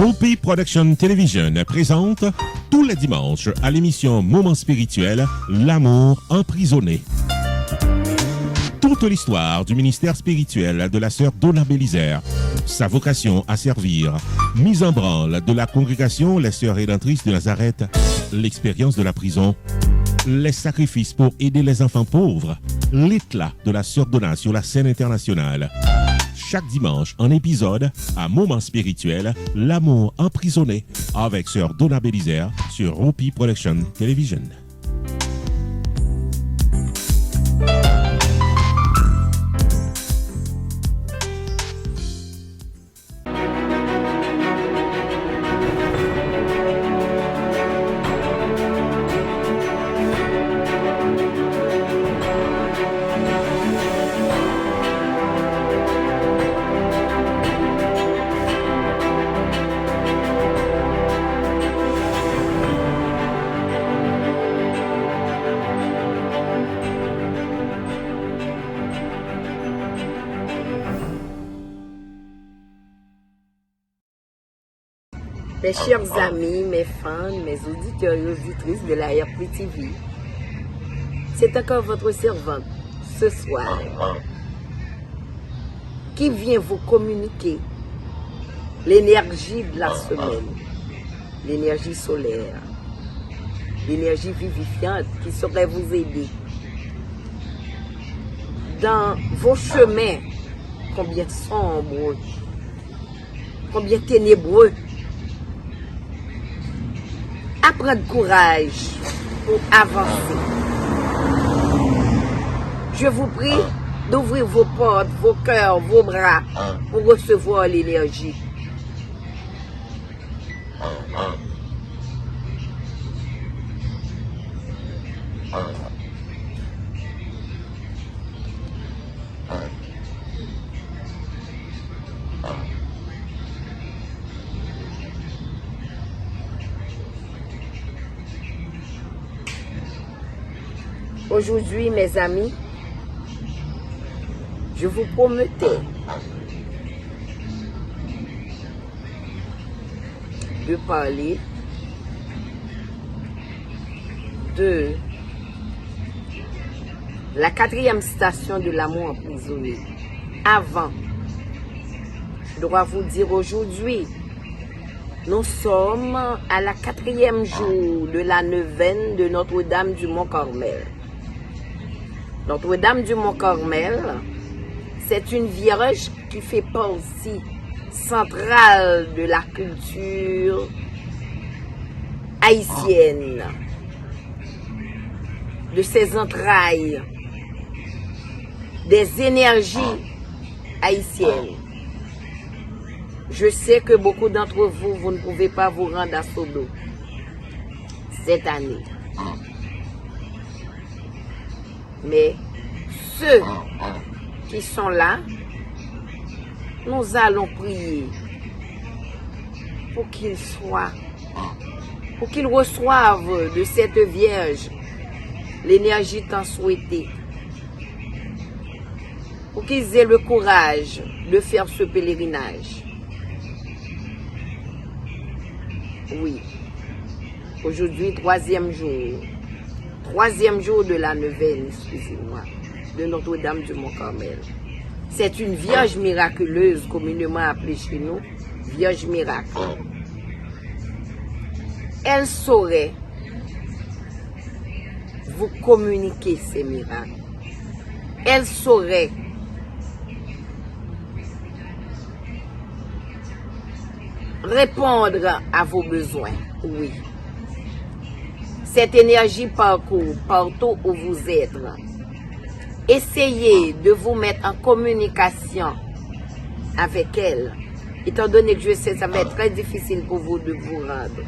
Rupi Production Television présente tous les dimanches à l'émission Moment spirituel, L'amour emprisonné. Toute l'histoire du ministère spirituel de la sœur Donna Bélisaire, sa vocation à servir, mise en branle de la congrégation Les Sœurs Rédemptrices de Nazareth, l'expérience de la prison, les sacrifices pour aider les enfants pauvres, l'éclat de la sœur Donna sur la scène internationale. Chaque dimanche, un épisode à Moment spirituel, L'amour emprisonné, avec sœur Donna Bélisaire sur Rupi Production Television. Mes chers amis, mes fans, mes auditeurs et auditrices de la RP TV, c'est encore votre servante ce soir qui vient vous communiquer l'énergie de la semaine, l'énergie solaire, l'énergie vivifiante qui saurait vous aider dans vos chemins, combien sombres, combien ténébreux. À prendre courage pour avancer. Je vous prie d'ouvrir vos portes, vos cœurs, vos bras pour recevoir l'énergie. Aujourd'hui, mes amis, je vous promettais de parler de la 4e station de l'amour emprisonné. Avant, je dois vous dire aujourd'hui, nous sommes à la 4e jour de la neuvaine de Notre-Dame du Mont-Carmel. Notre-Dame du Mont-Carmel, c'est une vierge qui fait partie centrale de la culture haïtienne, de ses entrailles, des énergies haïtiennes. Je sais que beaucoup d'entre vous, vous ne pouvez pas vous rendre à Sodo cette année. Mais ceux qui sont là, nous allons prier pour qu'ils reçoivent de cette Vierge l'énergie tant souhaitée, pour qu'ils aient le courage de faire ce pèlerinage. Oui, aujourd'hui, 3e jour. 3e jour de la neuvaine, excusez-moi, de Notre-Dame du Mont-Carmel. C'est une vierge miraculeuse, communément appelée chez nous, vierge miracle. Elle saurait vous communiquer ces miracles. Elle saurait répondre à vos besoins, oui. Cette énergie parcourt partout où vous êtes. Essayez de vous mettre en communication avec elle. Étant donné que je sais que ça va être très difficile pour vous de vous rendre.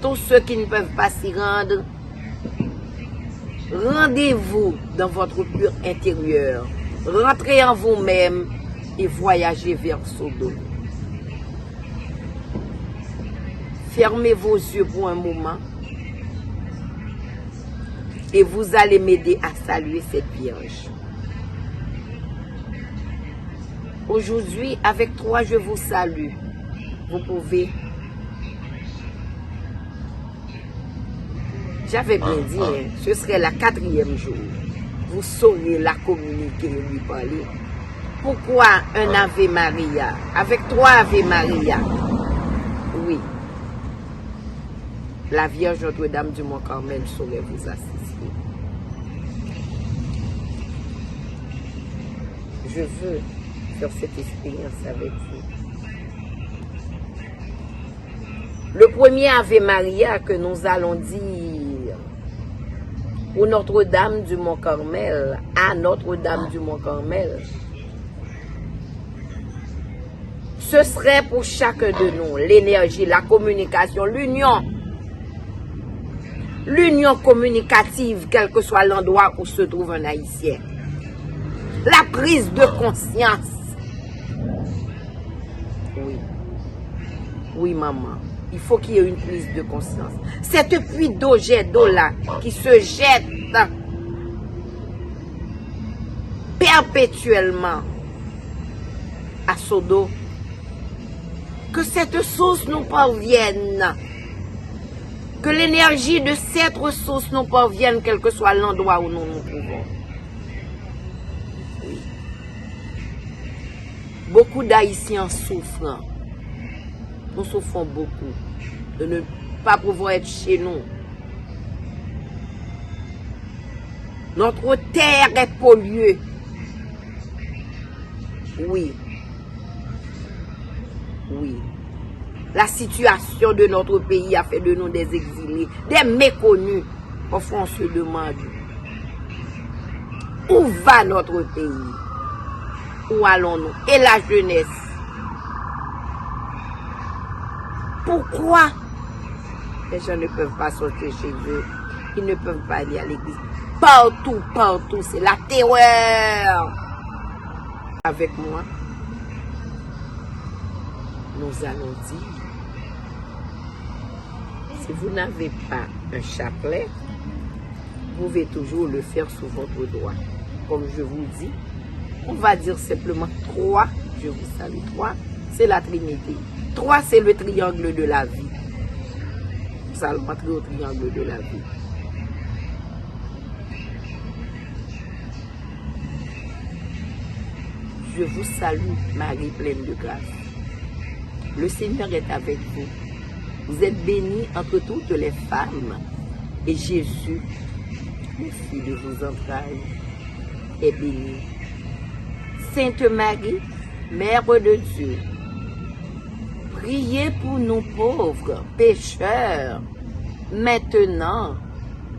Tous ceux qui ne peuvent pas s'y rendre, rendez-vous dans votre pur intérieur. Rentrez en vous-même et voyagez vers Sodo. Fermez vos yeux pour un moment. Et vous allez m'aider à saluer cette Vierge. Aujourd'hui, avec toi, je vous salue. Vous pouvez J'avais bien dit, hein, ce serait la 4e jour. Vous saurez la communiquer et lui parler. Pourquoi un Ave Maria? Avec 3 Ave Maria. Oui. La Vierge Notre-Dame du Mont-Carmel saurait vous assister. Je veux faire cette expérience avec vous. Le premier Ave Maria que nous allons dire pour Notre-Dame du Mont-Carmel, à Notre-Dame du Mont-Carmel, ce serait pour chacun de nous l'énergie, la communication, l'union. L'union communicative, quel que soit l'endroit où se trouve un Haïtien. La prise de conscience. Oui. Oui, maman. Il faut qu'il y ait une prise de conscience. Cette pluie d'eau, jet d'eau là, qui se jette perpétuellement à Sodo, que cette source nous parvienne, que l'énergie de cette ressource nous parvienne, quel que soit l'endroit où nous nous trouvons. Oui. Beaucoup d'Haïtiens souffrent. Nous souffrons beaucoup de ne pas pouvoir être chez nous. Notre terre est polluée. Oui. Oui. La situation de notre pays a fait de nous des exilés, des méconnus. Parfois on se demande, où va notre pays? Où allons-nous? Et la jeunesse? Pourquoi les gens ne peuvent pas sortir chez eux? Ils ne peuvent pas aller à l'église. Partout, partout, c'est la terreur. Avec moi, nous allons dire, si vous n'avez pas un chapelet, vous pouvez toujours le faire sous votre doigt. Comme je vous dis, on va dire simplement 3, je vous salue, 3, c'est la Trinité. 3, c'est le triangle de la vie. Nous allons entrer au triangle de la vie. Je vous salue, Marie pleine de grâce. Le Seigneur est avec vous. Vous êtes bénie entre toutes les femmes. Et Jésus, le Fils de vos entrailles, est béni. Sainte Marie, Mère de Dieu, priez pour nous pauvres pécheurs, maintenant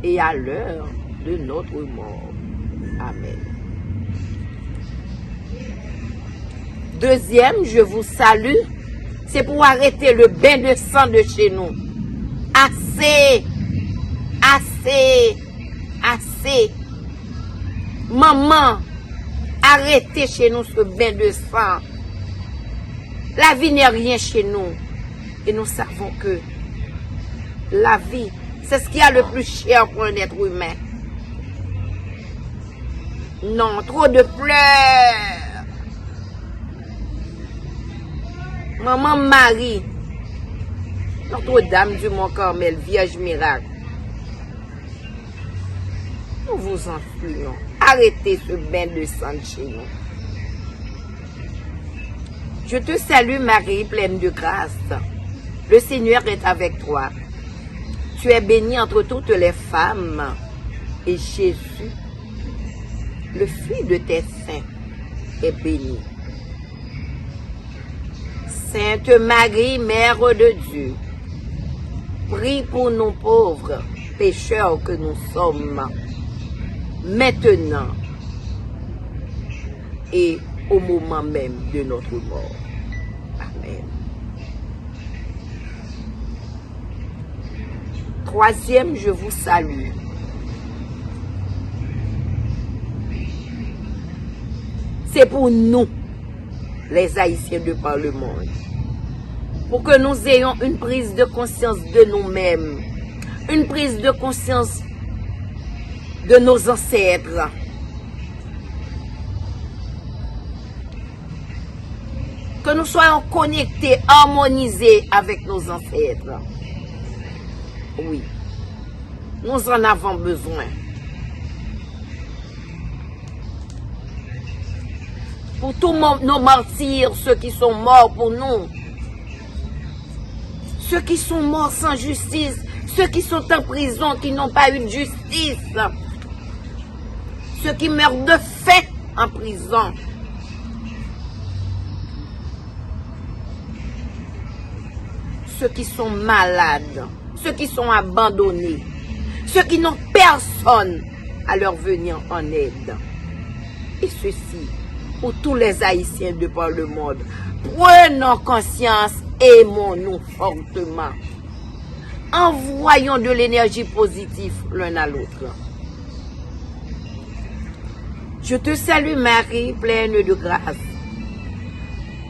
et à l'heure de notre mort. Amen. Deuxième, je vous salue, c'est pour arrêter le bain de sang de chez nous. Assez, assez, assez. Maman, arrêtez chez nous ce bain de sang. La vie n'est rien chez nous. Et nous savons que la vie, c'est ce qui a le plus cher pour un être humain. Non, trop de pleurs. Maman Marie, Notre-Dame du Mont-Carmel, Vierge miracle, nous vous en prions. Arrêtez ce bain de sang chez nous. Je te salue Marie, pleine de grâce. Le Seigneur est avec toi. Tu es bénie entre toutes les femmes. Et Jésus, le fruit de tes seins, est béni. Sainte Marie, Mère de Dieu, prie pour nous pauvres pécheurs que nous sommes, maintenant et au moment même de notre mort. Amen. Troisième, je vous salue. C'est pour nous, les Haïtiens de par le monde, pour que nous ayons une prise de conscience de nous-mêmes, une prise de conscience de nos ancêtres. Que nous soyons connectés, harmonisés avec nos ancêtres. Oui. Nous en avons besoin. Pour tous nos martyrs, ceux qui sont morts pour nous, ceux qui sont morts sans justice, ceux qui sont en prison, qui n'ont pas eu de justice, ceux qui meurent de faim en prison. Ceux qui sont malades, ceux qui sont abandonnés, ceux qui n'ont personne à leur venir en aide. Et ceci, pour tous les Haïtiens de par le monde, prenons conscience, aimons-nous fortement. Envoyons de l'énergie positive l'un à l'autre. Je te salue Marie, pleine de grâce.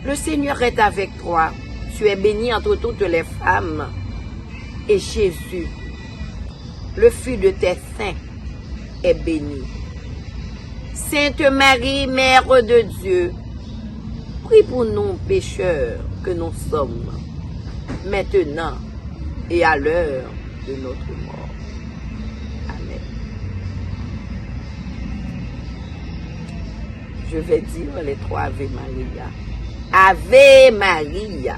Le Seigneur est avec toi. Tu es bénie entre toutes les femmes. Et Jésus, le Fils de tes seins, est béni. Sainte Marie, Mère de Dieu, prie pour nous pécheurs que nous sommes, maintenant et à l'heure de notre mort. Amen. Je vais dire les trois Ave Maria. Ave Maria.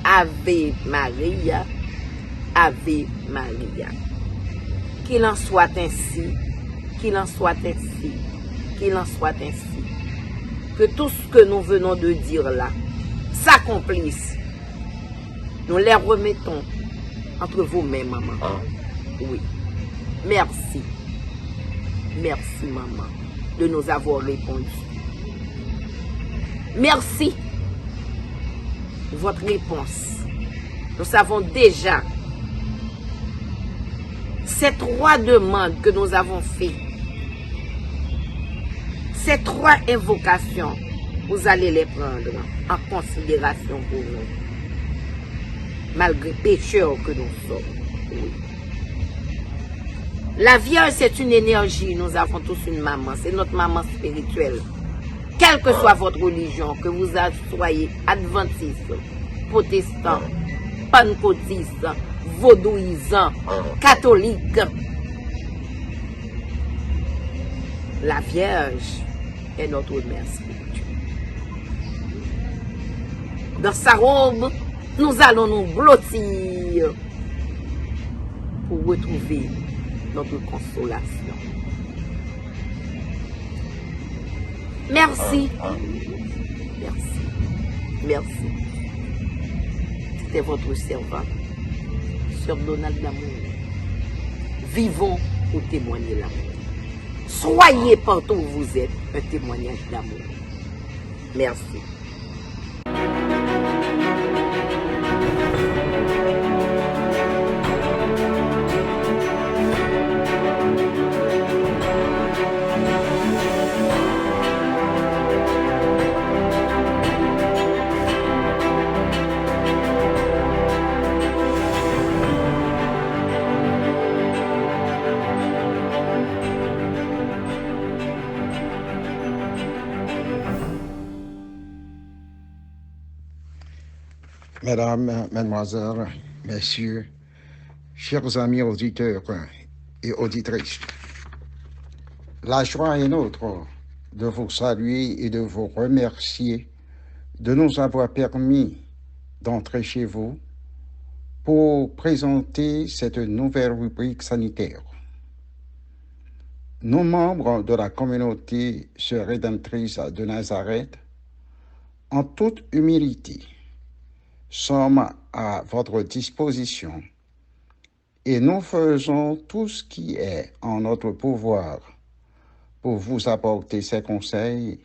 Ave Maria. Ave Maria. Qu'il en soit ainsi. Qu'il en soit ainsi. Qu'il en soit ainsi. Que tout ce que nous venons de dire là s'accomplisse. Nous les remettons entre vos mains, maman. Oui. Merci. Merci, maman, de nous avoir répondu. Merci de votre réponse. Nous savons déjà ces trois demandes que nous avons faites. Ces trois invocations, vous allez les prendre en considération pour nous. Malgré pécheurs que nous sommes. Oui. La Vierge, c'est une énergie. Nous avons tous une maman. C'est notre maman spirituelle. Quelle que soit votre religion, que vous soyez adventiste, protestant, pentecôtiste, vaudouisant, catholique, la Vierge est notre mère spirituelle. Dans sa robe, nous allons nous blottir pour retrouver notre consolation. Merci. Merci. Merci. C'était votre servant, Sœur Donald Lamour. Vivons pour témoigner l'amour. Soyez partout où vous êtes un témoignage d'amour. Merci. Mesdames, Mesdemoiselles, Messieurs, chers amis auditeurs et auditrices, la joie est nôtre de vous saluer et de vous remercier de nous avoir permis d'entrer chez vous pour présenter cette nouvelle rubrique sanitaire. Nous, membres de la communauté Sœurs Rédemptrices de Nazareth, en toute humilité, sommes à votre disposition et nous faisons tout ce qui est en notre pouvoir pour vous apporter ces conseils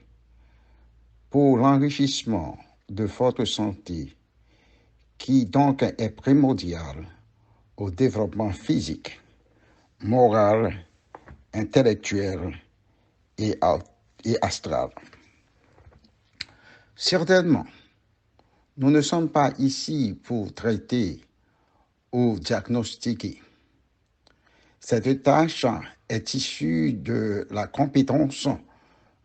pour l'enrichissement de votre santé qui donc est primordial au développement physique, moral, intellectuel et astral. Certainement, nous ne sommes pas ici pour traiter ou diagnostiquer. Cette tâche est issue de la compétence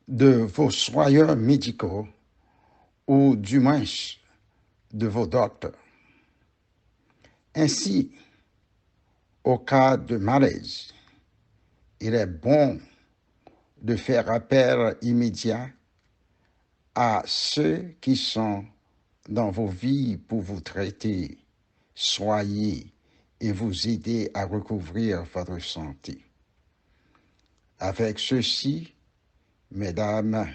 de vos soigneurs médicaux ou du moins de vos docteurs. Ainsi, Au cas de malaise, il est bon de faire appel immédiat à ceux qui sont dans vos vies pour vous traiter, soigner et vous aider à recouvrir votre santé. Avec ceci, mesdames,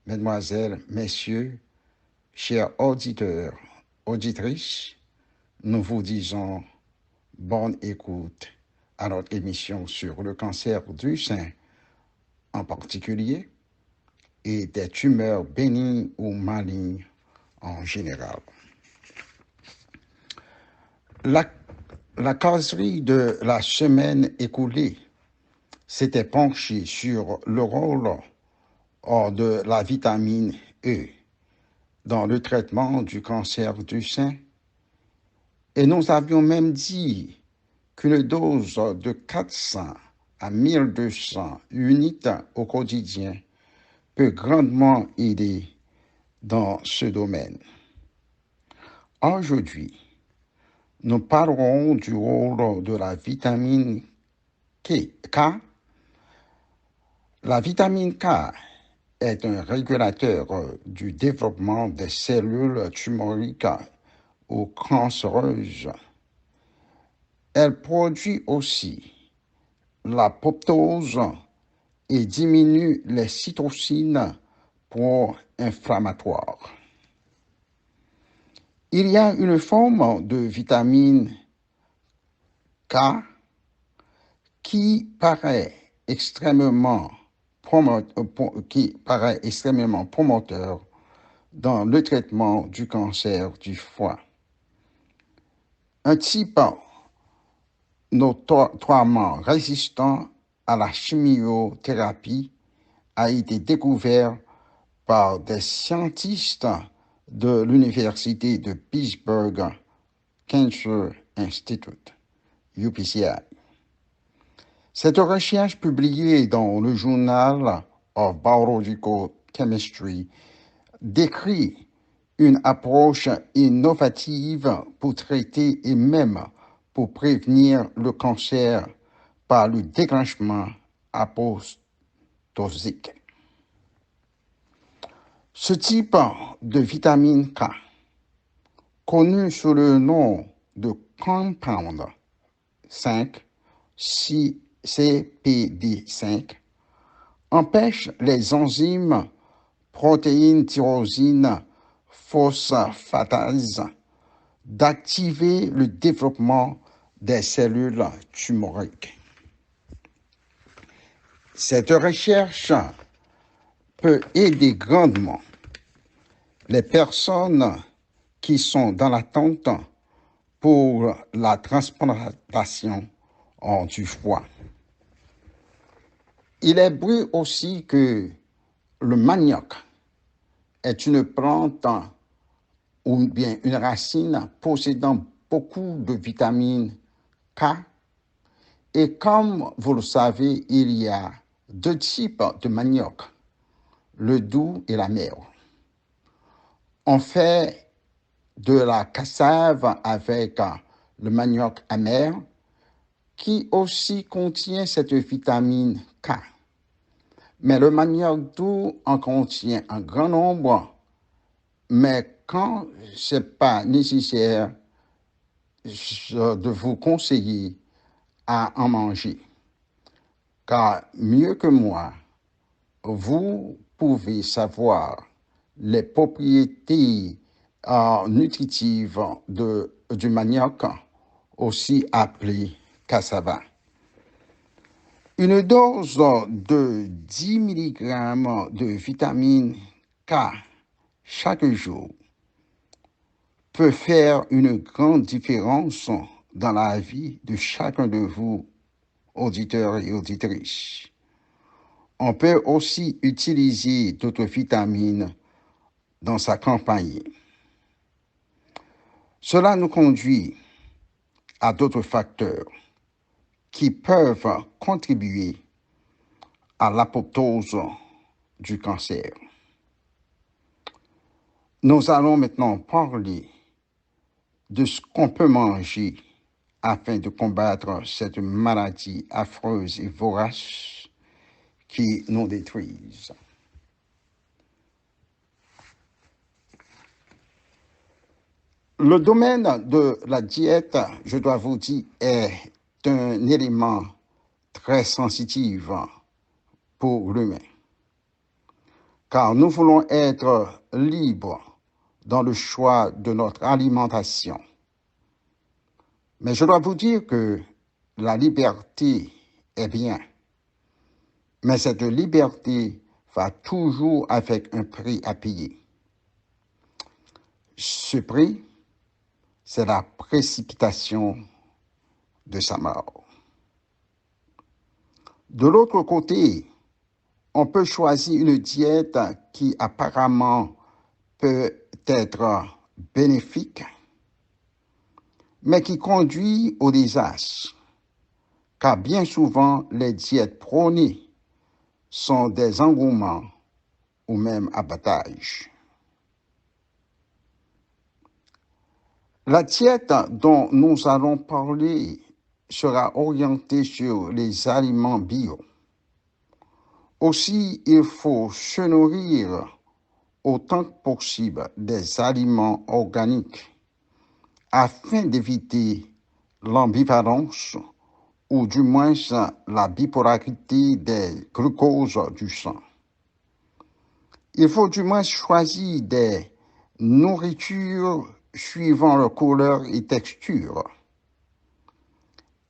mesdemoiselles, messieurs, chers auditeurs, auditrices, nous vous disons bonne écoute à notre émission sur le cancer du sein en particulier et des tumeurs bénignes ou malignes en général. La causerie de la semaine écoulée s'était penchée sur le rôle de la vitamine E dans le traitement du cancer du sein. Et nous avions même dit qu'une dose de 400 à 1200 unités au quotidien peut grandement aider dans ce domaine. Aujourd'hui, nous parlerons du rôle de la vitamine K. La vitamine K est un régulateur du développement des cellules tumoriques ou cancéreuses. Elle produit aussi l'apoptose et diminue les cytokines pro-inflammatoires. Il y a une forme de vitamine K qui paraît extrêmement promoteur dans le traitement du cancer du foie. Un type notoirement résistant à la chimiothérapie a été découvert par des scientifiques de l'Université de Pittsburgh Cancer Institute, UPCI. Cette recherche publiée dans le Journal of Biological Chemistry décrit une approche innovative pour traiter et même pour prévenir le cancer par le déclenchement apoptosique. Ce type de vitamine K, connu sous le nom de compound 5, CPD5, empêche les enzymes protéines tyrosine phosphatase d'activer le développement des cellules tumoriques. Cette recherche peut aider grandement les personnes qui sont dans l'attente pour la transplantation du foie. Il est vrai aussi que le manioc est une plante ou bien une racine possédant beaucoup de vitamine K. Et comme vous le savez, il y a deux types de manioc, le doux et l'amer. On fait de la cassave avec le manioc amer qui aussi contient cette vitamine K. Mais le manioc doux en contient un grand nombre, mais quand ce n'est pas nécessaire, de vous conseiller à en manger. Car mieux que moi, vous pouvez savoir les propriétés nutritives du manioc, aussi appelé cassava. Une dose de 10 mg de vitamine K chaque jour peut faire une grande différence dans la vie de chacun de vous, auditeurs et auditrices. On peut aussi utiliser d'autres vitamines dans sa campagne. Cela nous conduit à d'autres facteurs qui peuvent contribuer à l'apoptose du cancer. Nous allons maintenant parler de ce qu'on peut manger afin de combattre cette maladie affreuse et vorace qui nous détruise. Le domaine de la diète, je dois vous dire, est un élément très sensitif pour l'humain, car nous voulons être libres dans le choix de notre alimentation. Mais je dois vous dire que la liberté est bien, mais cette liberté va toujours avec un prix à payer. Ce prix, c'est la précipitation de sa mort. De l'autre côté, on peut choisir une diète qui apparemment peut être bénéfique, mais qui conduit au désastre, car bien souvent les diètes prônées sont des engouements ou même abattages. La diète dont nous allons parler sera orientée sur les aliments bio. Aussi, il faut se nourrir autant que possible des aliments organiques afin d'éviter l'ambivalence ou du moins la bipolarité des glucoses du sang. Il faut du moins choisir des nourritures suivant leur couleur et texture.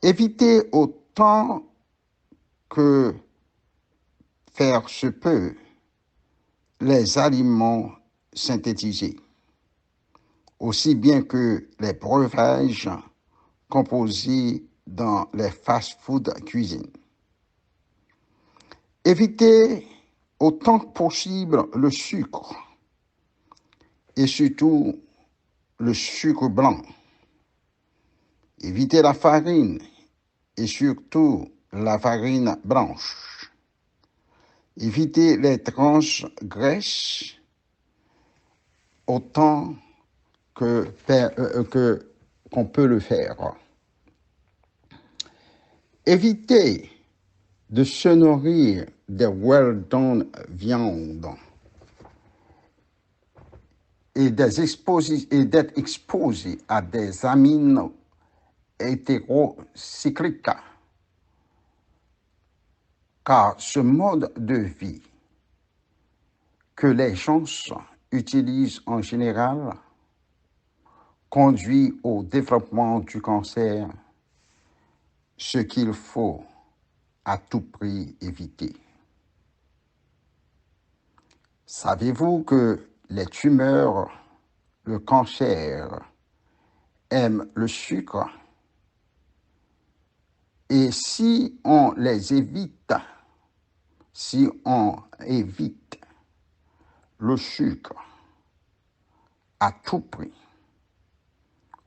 Évitez autant que faire se peut les aliments synthétisés, aussi bien que les breuvages composés dans les fast-food cuisines. Évitez autant que possible le sucre et surtout le sucre blanc. Évitez la farine et surtout la farine blanche. Évitez les trans graisses autant qu'on peut le faire. Évitez de se nourrir des well-done viandes et d'être exposé à des amines hétérocycliques, car ce mode de vie que les gens utilisent en général conduit au développement du cancer, ce qu'il faut à tout prix éviter. Savez-vous que les tumeurs, le cancer, aiment le sucre? Et si on évite le sucre à tout prix,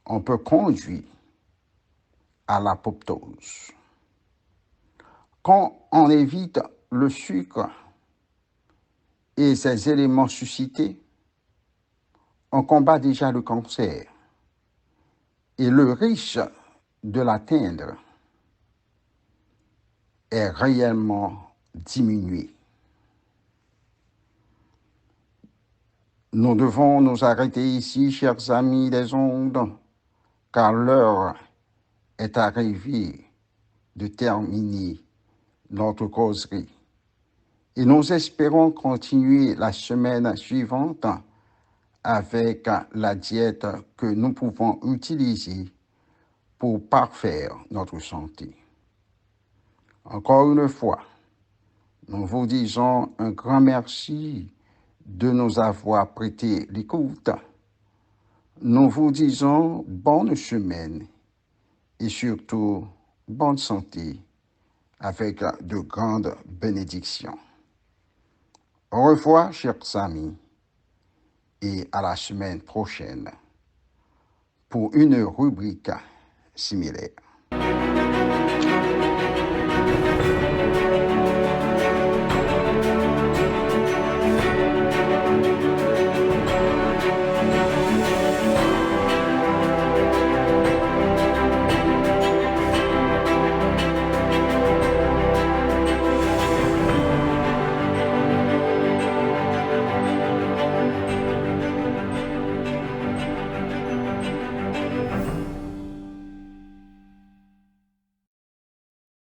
on peut conduire à l'apoptose. Quand on évite le sucre et ses éléments suscités, on combat déjà le cancer et le risque de l'atteindre est réellement diminué. Nous devons nous arrêter ici, chers amis des ondes, car l'heure est arrivée de terminer notre causerie. Et nous espérons continuer la semaine suivante avec la diète que nous pouvons utiliser pour parfaire notre santé. Encore une fois, nous vous disons un grand merci de nous avoir prêté l'écoute. Nous vous disons bonne semaine et surtout bonne santé avec de grandes bénédictions. Au revoir, chers amis, et à la semaine prochaine pour une rubrique similaire.